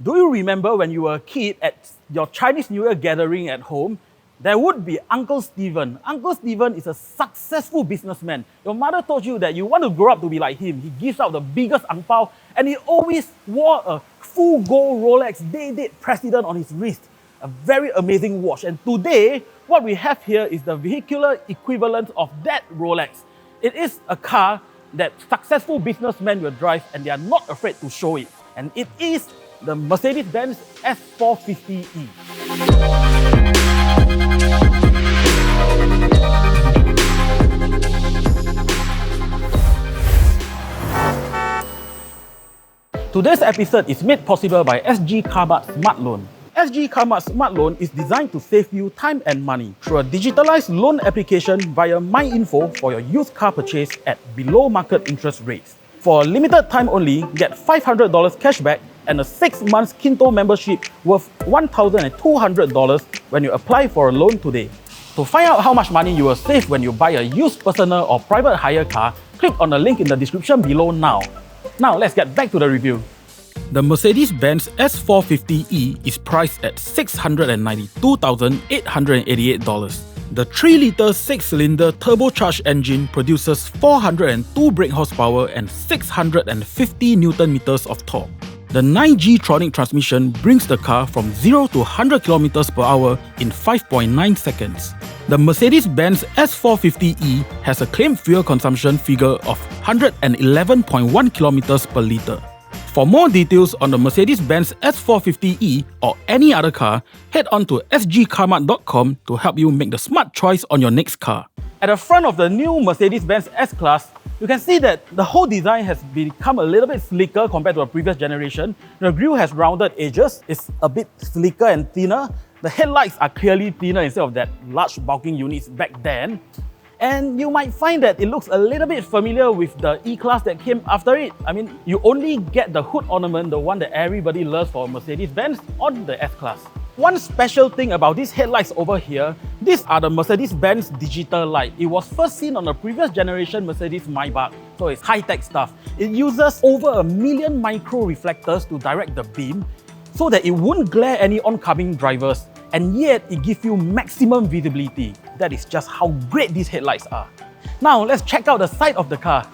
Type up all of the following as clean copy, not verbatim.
Do you remember when you were a kid at your Chinese New Year gathering at home? There would be Uncle Steven. Uncle Steven is a successful businessman. Your mother told you that you want to grow up to be like him. He gives out the biggest ang pao, and he always wore a full gold Rolex Day-Date President on his wrist. A very amazing watch. And today, what we have here is the vehicular equivalent of that Rolex. It is a car that successful businessmen will drive, and they are not afraid to show it. And it is the Mercedes-Benz S450e. Today's episode is made possible by Sgcarmart Smart Loan. Sgcarmart Smart Loan is designed to save you time and money through a digitalized loan application via MyInfo for your used car purchase at below market interest rates. For a limited time only, get $500 cashback and a 6-month Kinto membership worth $1,200 when you apply for a loan today. To find out how much money you will save when you buy a used personal or private hire car, click on the link in the description below now. Now let's get back to the review. The Mercedes-Benz S450e is priced at $692,888. The 3-litre 6-cylinder turbocharged engine produces 402 brake horsepower and 650 Nm of torque. The 9G-tronic transmission brings the car from 0 to 100 km per hour in 5.9 seconds. The Mercedes-Benz S450e has a claimed fuel consumption figure of 111.1 km per litre. For more details on the Mercedes-Benz S450e or any other car, head on to sgcarmart.com to help you make the smart choice on your next car. At the front of the new Mercedes-Benz S-Class, you can see that the whole design has become a little bit sleeker compared to a previous generation. The grille has rounded edges, it's a bit sleeker and thinner. The headlights are clearly thinner instead of that large bulking units back then. And you might find that it looks a little bit familiar with the E-Class that came after it. I mean, you only get the hood ornament, the one that everybody loves for Mercedes-Benz, on the S-Class. One special thing about these headlights over here, these are the Mercedes-Benz digital light. It was first seen on the previous generation Mercedes Maybach, so it's high-tech stuff. It uses over 1 million micro reflectors to direct the beam so that it won't glare any oncoming drivers, and yet it gives you maximum visibility. That is just how great these headlights are. Now let's check out the side of the car.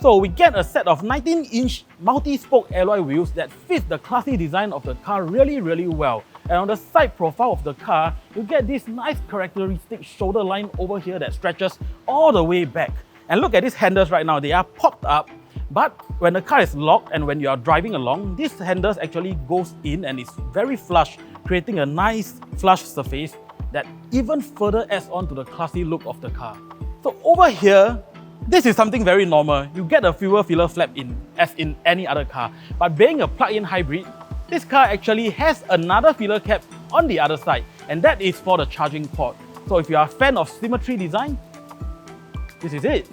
So we get a set of 19-inch multi-spoke alloy wheels that fit the classy design of the car really well. And on the side profile of the car, you get this nice characteristic shoulder line over here that stretches all the way back. And look at these handles right now, they are popped up. But when the car is locked and when you are driving along, this handles actually goes in and it's very flush, creating a nice flush surface that even further adds on to the classy look of the car. So over here, this is something very normal. You get a fuel filler flap in, as in any other car. But being a plug-in hybrid, this car actually has another filler cap on the other side, and that is for the charging port. So if you are a fan of symmetry design, this is it.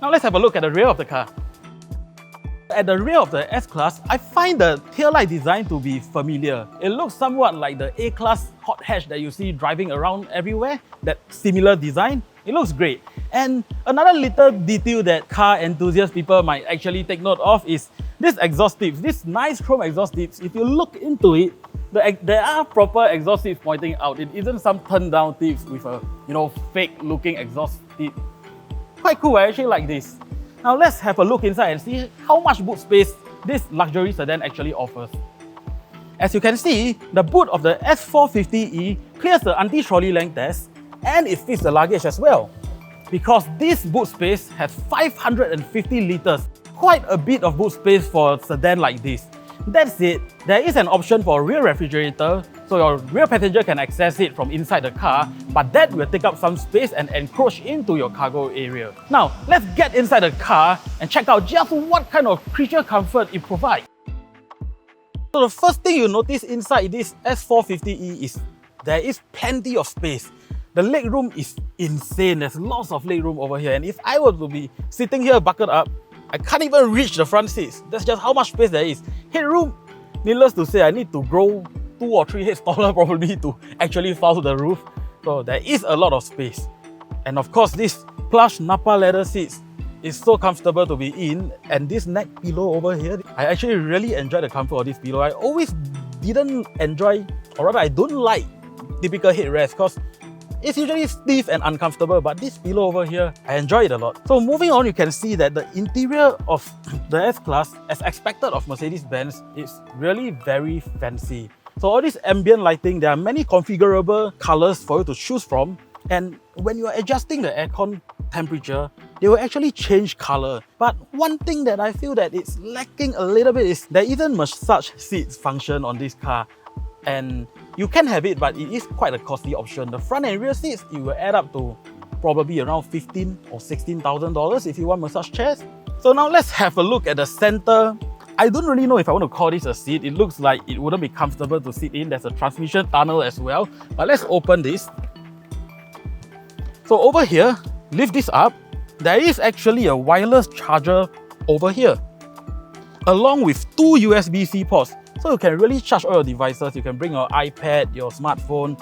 Now let's have a look at the rear of the car. At the rear of the S-Class, I find the taillight design to be familiar. It looks somewhat like the A-Class hot hatch that you see driving around everywhere, that similar design. It looks great. And another little detail that car enthusiast people might actually take note of is this exhaust tips, this nice chrome exhaust tips. If you look into it, there are proper exhaust tips pointing out. It isn't some turned down tips with a fake looking exhaust tip. Quite cool, I actually like this. Now let's have a look inside and see how much boot space this luxury sedan actually offers. As you can see, the boot of the S450e clears the anti-trolley length test, and it fits the luggage as well. Because this boot space has 550 litres, quite a bit of boot space for a sedan like this. That's it. There is an option for a rear refrigerator, so your rear passenger can access it from inside the car, but that will take up some space and encroach into your cargo area. Now, let's get inside the car and check out just what kind of creature comfort it provides. So the first thing you notice inside this S450e is there is plenty of space. The legroom is insane. There's lots of legroom over here, and if I were to be sitting here buckled up, I can't even reach the front seats. That's just how much space there is. Headroom, needless to say, I need to grow 2 or 3 heads taller probably to actually fall to the roof. So there is a lot of space. And of course, these plush Napa leather seats is so comfortable to be in, and this neck pillow over here, I actually really enjoy the comfort of this pillow. I always didn't enjoy, or rather I don't like typical headrest because it's usually stiff and uncomfortable, but this pillow over here, I enjoy it a lot. So moving on, you can see that the interior of the S-Class, as expected of Mercedes-Benz, is really very fancy. So all this ambient lighting, there are many configurable colors for you to choose from, and when you are adjusting the aircon temperature, they will actually change color. But one thing that I feel that it's lacking a little bit is there isn't massage seats function on this car. And you can have it, but it is quite a costly option. The front and rear seats, it will add up to probably around $15,000 or $16,000 if you want massage chairs. So now let's have a look at the center. I don't really know if I want to call this a seat. It looks like it wouldn't be comfortable to sit in. There's a transmission tunnel as well. But let's open this. So over here, lift this up. There is actually a wireless charger over here, along with two USB-C ports. So you can really charge all your devices. You can bring your iPad, your smartphone,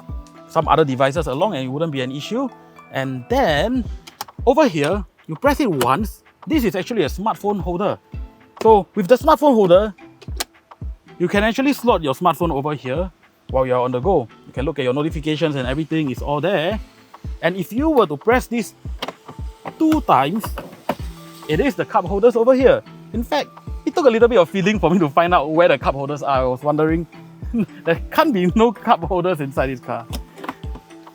some other devices along and it wouldn't be an issue. And then over here, you press it once. This is actually a smartphone holder. So with the smartphone holder, you can actually slot your smartphone over here while you're on the go. You can look at your notifications and everything is all there. And if you were to press this 2 times, it is the cup holders over here. In fact, it took a little bit of feeling for me to find out where the cup holders are. I was wondering, there can't be no cup holders inside this car.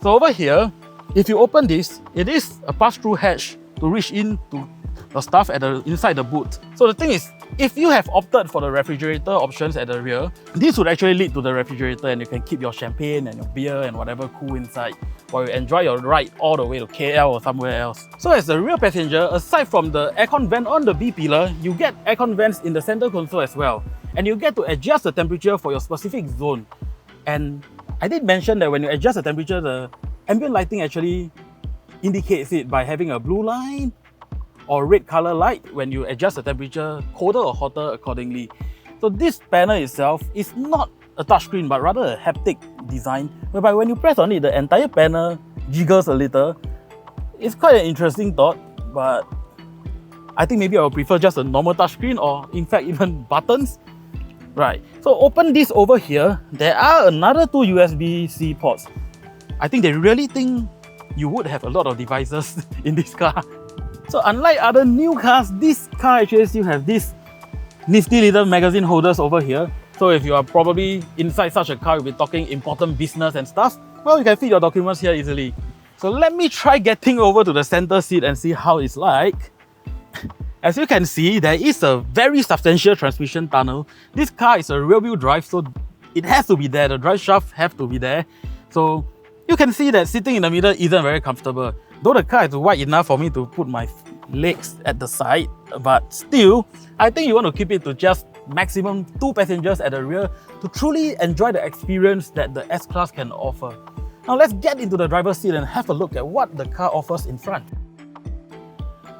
So over here, if you open this, it is a pass-through hatch to reach into the stuff inside the boot. So the thing is, if you have opted for the refrigerator options at the rear, this would actually lead to the refrigerator and you can keep your champagne and your beer and whatever cool inside while you enjoy your ride all the way to KL or somewhere else. So as the rear passenger, aside from the aircon vent on the B pillar, you get aircon vents in the center console as well. And you get to adjust the temperature for your specific zone. And I did mention that when you adjust the temperature, the ambient lighting actually indicates it by having a blue line or red color light when you adjust the temperature colder or hotter accordingly. So this panel itself is not a touchscreen but rather a haptic design, whereby when you press on it, the entire panel jiggles a little. It's quite an interesting thought, but I think maybe I would prefer just a normal touchscreen or in fact even buttons. Right, so open this over here. There are another 2 USB-C ports. I think they really think you would have a lot of devices in this car. So unlike other new cars, this car actually still have this nifty little magazine holders over here. So if you are probably inside such a car, you'll be talking important business and stuff, well, you can fit your documents here easily. So let me try getting over to the center seat and see how it's like. As you can see, there is a very substantial transmission tunnel. This car is a rear-wheel drive, so it has to be there. The drive shaft have to be there. So you can see that sitting in the middle isn't very comfortable. Though the car is wide enough for me to put my legs at the side, but still, I think you want to keep it to just maximum 2 passengers at the rear to truly enjoy the experience that the S-Class can offer. Now let's get into the driver's seat and have a look at what the car offers in front.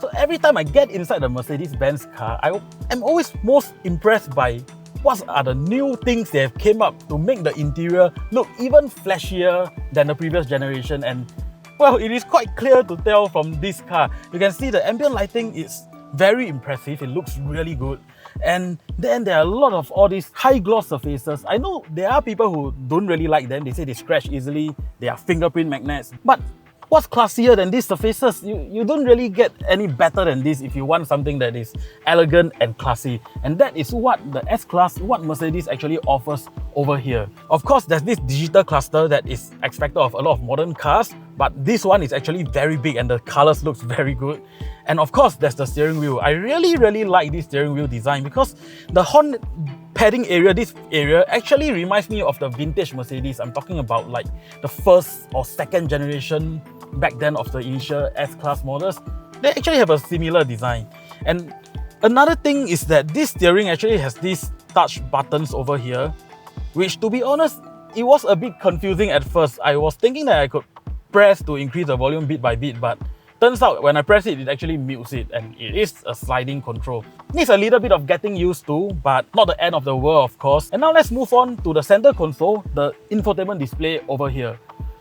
So every time I get inside the Mercedes-Benz car, I am always most impressed by what are the new things they have came up to make the interior look even flashier than the previous generation. And well, it is quite clear to tell from this car. You can see the ambient lighting is very impressive. It looks really good. And then there are a lot of all these high gloss surfaces. I know there are people who don't really like them. They say they scratch easily. They are fingerprint magnets. But what's classier than these surfaces? You don't really get any better than this if you want something that is elegant and classy. And that is what the S-Class, what Mercedes actually offers over here. Of course, there's this digital cluster that is expected of a lot of modern cars, but this one is actually very big and the colors looks very good. And of course, there's the steering wheel. I really like this steering wheel design because the horn padding area, this area actually reminds me of the vintage Mercedes. I'm talking about like the first or second generation back then of the initial S-Class models. They actually have a similar design. And another thing is that this steering actually has these touch buttons over here, which to be honest, it was a bit confusing at first. I was thinking that I could press to increase the volume bit by bit, but turns out when I press it, it actually mutes it, and it is a sliding control. Needs a little bit of getting used to, but not the end of the world, of course. And now let's move on to the center console, the infotainment display over here.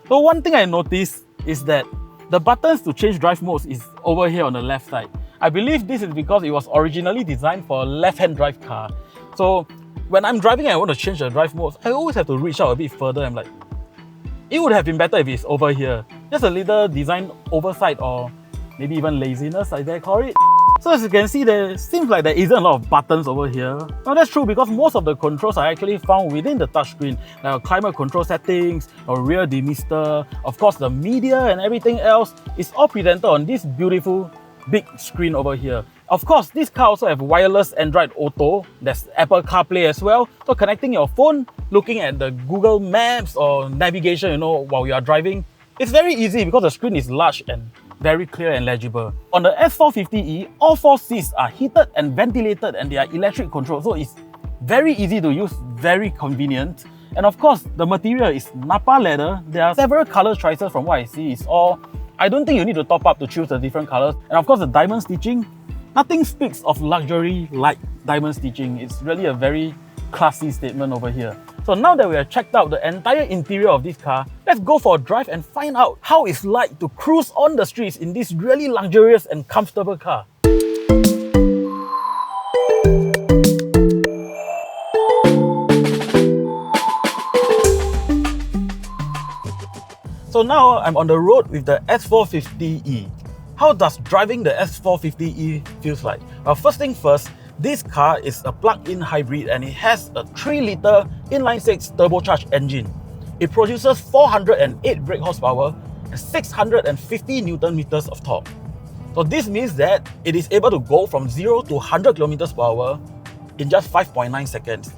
So one thing I noticed is that the buttons to change drive modes is over here on the left side. I believe this is because it was originally designed for a left-hand drive car. So when I'm driving and I want to change the drive modes, I always have to reach out a bit further. I'm like, it would have been better if it's over here. Just a little design oversight, or maybe even laziness, I dare call it. So as you can see, there seems like there isn't a lot of buttons over here. Now that's true because most of the controls are actually found within the touchscreen, like climate control settings, or rear demister. Of course, the media and everything else is all presented on this beautiful big screen over here. Of course, this car also have wireless Android Auto. There's Apple CarPlay as well. So connecting your phone, looking at the Google Maps or navigation, while you are driving, it's very easy because the screen is large and very clear and legible. On the S450e, all 4 seats are heated and ventilated, and they are electric controlled, so it's very easy to use, very convenient. And of course, the material is Napa leather. There are several color choices from what I see. It's all, I don't think you need to top up to choose the different colors. And of course, the diamond stitching, nothing speaks of luxury like diamond stitching. It's really a very classy statement over here. So now that we have checked out the entire interior of this car, let's go for a drive and find out how it's like to cruise on the streets in this really luxurious and comfortable car. So now I'm on the road with the S450e. How does driving the S450e feels like? Well, first thing first, this car is a plug-in hybrid and it has a 3-litre inline-6 turbocharged engine. It produces 408 brake horsepower and 650 Newton meters of torque. So this means that it is able to go from 0 to 100 kilometers per hour in just 5.9 seconds.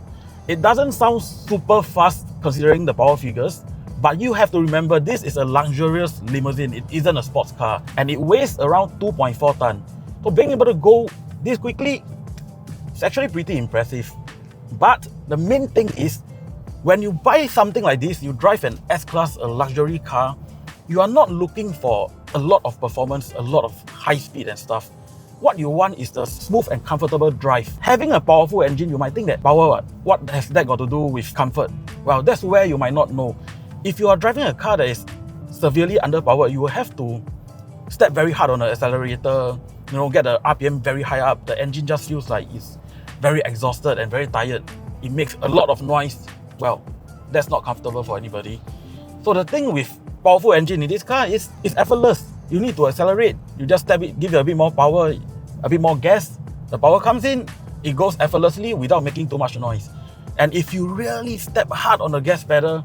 It doesn't sound super fast considering the power figures, but you have to remember this is a luxurious limousine. It isn't a sports car and it weighs around 2.4 tons. So being able to go this quickly, it's actually pretty impressive. But the main thing is, when you buy something like this, you drive an S-Class, a luxury car, you are not looking for a lot of performance, a lot of high speed and stuff. What you want is the smooth and comfortable drive. Having a powerful engine, you might think that power, what has that got to do with comfort? Well, that's where you might not know. If you are driving a car that is severely underpowered, you will have to step very hard on the accelerator, get the RPM very high up. The engine just feels like it's very exhausted and very tired. It makes a lot of noise. Well, that's not comfortable for anybody. So the thing with powerful engine in this car is it's effortless. You need to accelerate. You just step it, give it a bit more power, a bit more gas. The power comes in, it goes effortlessly without making too much noise. And if you really step hard on the gas pedal,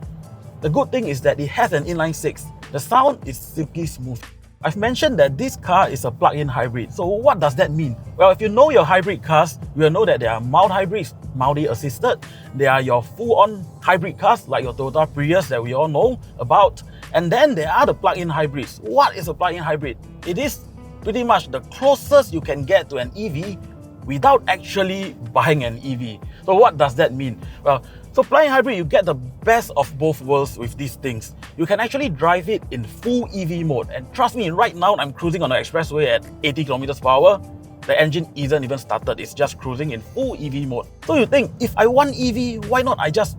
the good thing is that it has an inline-6. The sound is silky smooth. I've mentioned that this car is a plug-in hybrid. So what does that mean? Well, if you know your hybrid cars, you will know that there are mild hybrids, mildly assisted. There are your full-on hybrid cars like your Toyota Prius that we all know about. And then there are the plug-in hybrids. What is a plug-in hybrid? It is pretty much the closest you can get to an EV without actually buying an EV. So what does that mean? Well, so plug-in hybrid, you get the best of both worlds with these things. You can actually drive it in full EV mode. And trust me, right now I'm cruising on the expressway at 80 kilometers per hour. The engine isn't even started, it's just cruising in full EV mode. So you think, if I want EV, why not I just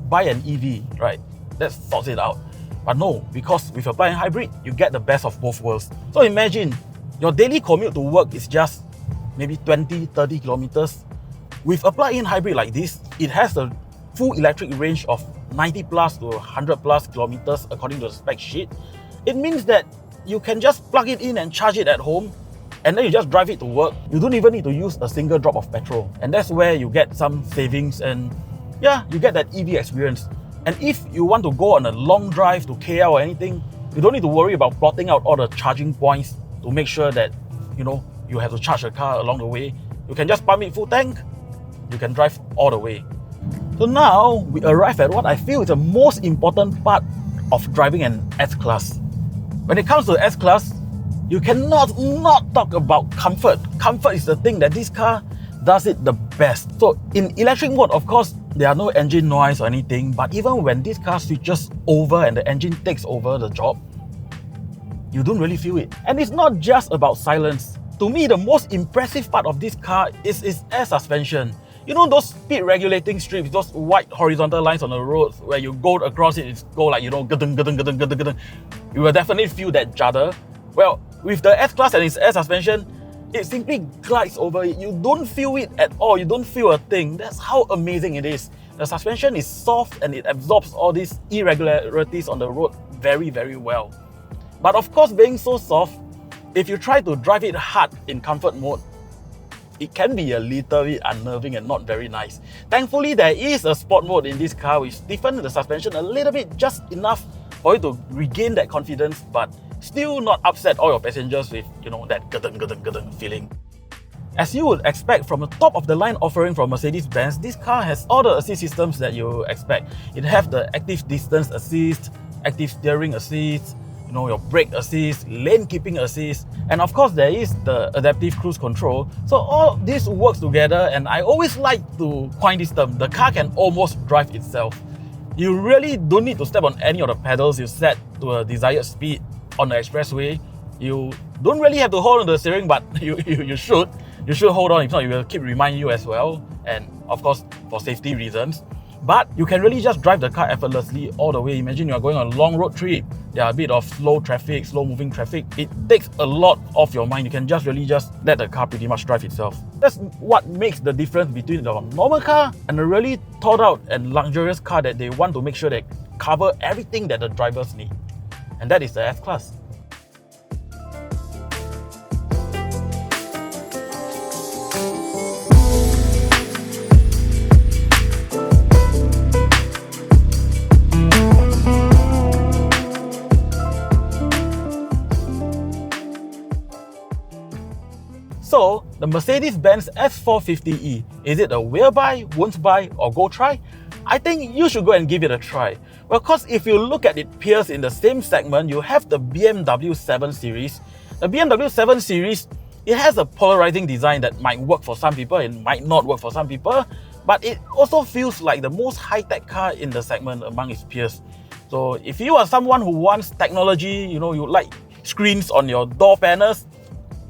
buy an EV, right? That sorts it out. But no, because with a plug-in hybrid, you get the best of both worlds. So imagine, your daily commute to work is just maybe 20, 30 kilometers. With a plug-in hybrid like this, it has a full electric range of 90 plus to 100 plus kilometers according to the spec sheet. It means that you can just plug it in and charge it at home, and then you just drive it to work. You don't even need to use a single drop of petrol. And that's where you get some savings and yeah, you get that EV experience. And if you want to go on a long drive to KL or anything, you don't need to worry about plotting out all the charging points to make sure that, you have to charge the car along the way. You can just pump it full tank, you can drive all the way. So now we arrive at what I feel is the most important part of driving an S-Class. When it comes to S-Class, you cannot not talk about comfort. Comfort is the thing that this car does it the best. So in electric mode, of course, there are no engine noise or anything, but even when this car switches over and the engine takes over the job, you don't really feel it. And it's not just about silence. To me, the most impressive part of this car is its air suspension. You know those speed regulating strips, those white horizontal lines on the roads where you go across it, it's go like, gadung, gadung, gadung, gadung, gadung. You will definitely feel that judder. Well, with the S-Class and its air suspension, it simply glides over it. You don't feel it at all. You don't feel a thing. That's how amazing it is. The suspension is soft and it absorbs all these irregularities on the road very, very well. But of course, being so soft, if you try to drive it hard in comfort mode, it can be a little bit unnerving and not very nice. Thankfully, there is a sport mode in this car which stiffens the suspension a little bit, just enough for you to regain that confidence, but still not upset all your passengers with, you know, that gadung feeling. As you would expect from a top-of-the-line offering from Mercedes-Benz, this car has all the assist systems that you expect. It has the active distance assist, active steering assist, you know, your brake assist, lane keeping assist, and of course there is the adaptive cruise control. So all this works together, and I always like to coin this term, the car can almost drive itself. You really don't need to step on any of the pedals you set to a desired speed on the expressway. You don't really have to hold on the steering, but you should. You should hold on, if not it will keep reminding you as well, and of course for safety reasons. But you can really just drive the car effortlessly all the way. Imagine you are going on a long road trip, there are a bit of slow traffic, slow moving traffic. It takes a lot off your mind. You can just really just let the car pretty much drive itself. That's what makes the difference between the normal car and a really thought out and luxurious car that they want to make sure they cover everything that the drivers need. And that is the S-Class. So, the Mercedes-Benz S450e, is it a will buy, won't buy, or go try? I think you should go and give it a try. Well, because if you look at its peers in the same segment, you have the BMW 7 Series. The BMW 7 Series, it has a polarizing design that might work for some people and might not work for some people, but it also feels like the most high-tech car in the segment among its peers. So if you are someone who wants technology, you know, you like screens on your door panels,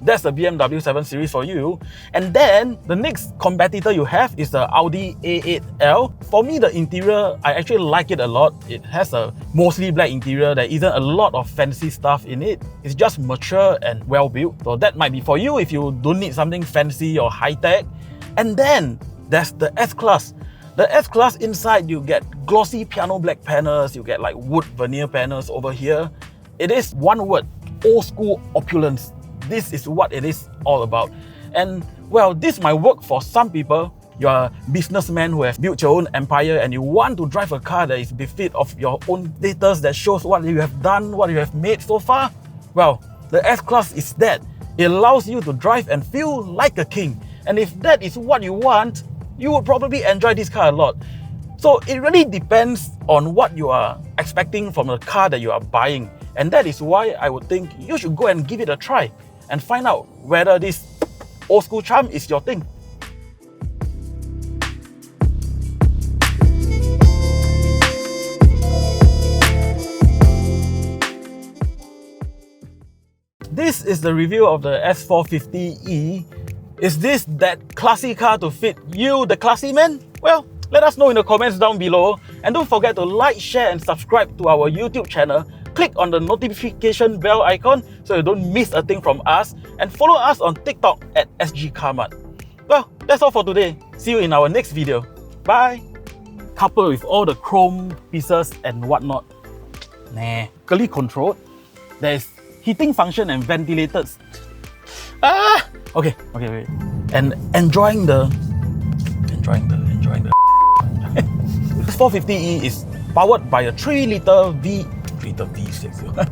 that's the BMW 7 Series for you. And then the next competitor you have is the Audi A8L. For me, the interior, I actually like it a lot. It has a mostly black interior. There isn't a lot of fancy stuff in it. It's just mature and well built. So that might be for you if you don't need something fancy or high-tech. And then there's the S-Class. The S-Class inside, you get glossy piano black panels, you get like wood veneer panels over here. It is one word, old school opulence. This is what it is all about. And well, this might work for some people. You're a businessman who have built your own empire and you want to drive a car that is befit of your own status, that shows what you have done, what you have made so far. Well, the S-Class is that. It allows you to drive and feel like a king. And if that is what you want, you would probably enjoy this car a lot. So it really depends on what you are expecting from the car that you are buying. And that is why I would think you should go and give it a try and find out whether this old school charm is your thing. This is the review of the S450e. Is this that classy car to fit you, the classy man? Well, let us know in the comments down below. And don't forget to like, share and subscribe to our YouTube channel. Click on the notification bell icon so you don't miss a thing from us, and follow us on TikTok at Sgcarmart. Well, that's all for today. See you in our next video. Bye! Coupled with all the chrome pieces and whatnot, locally controlled, there's heating function and ventilated. Okay, wait. And enjoying the This 450e is powered by a 3-liter V6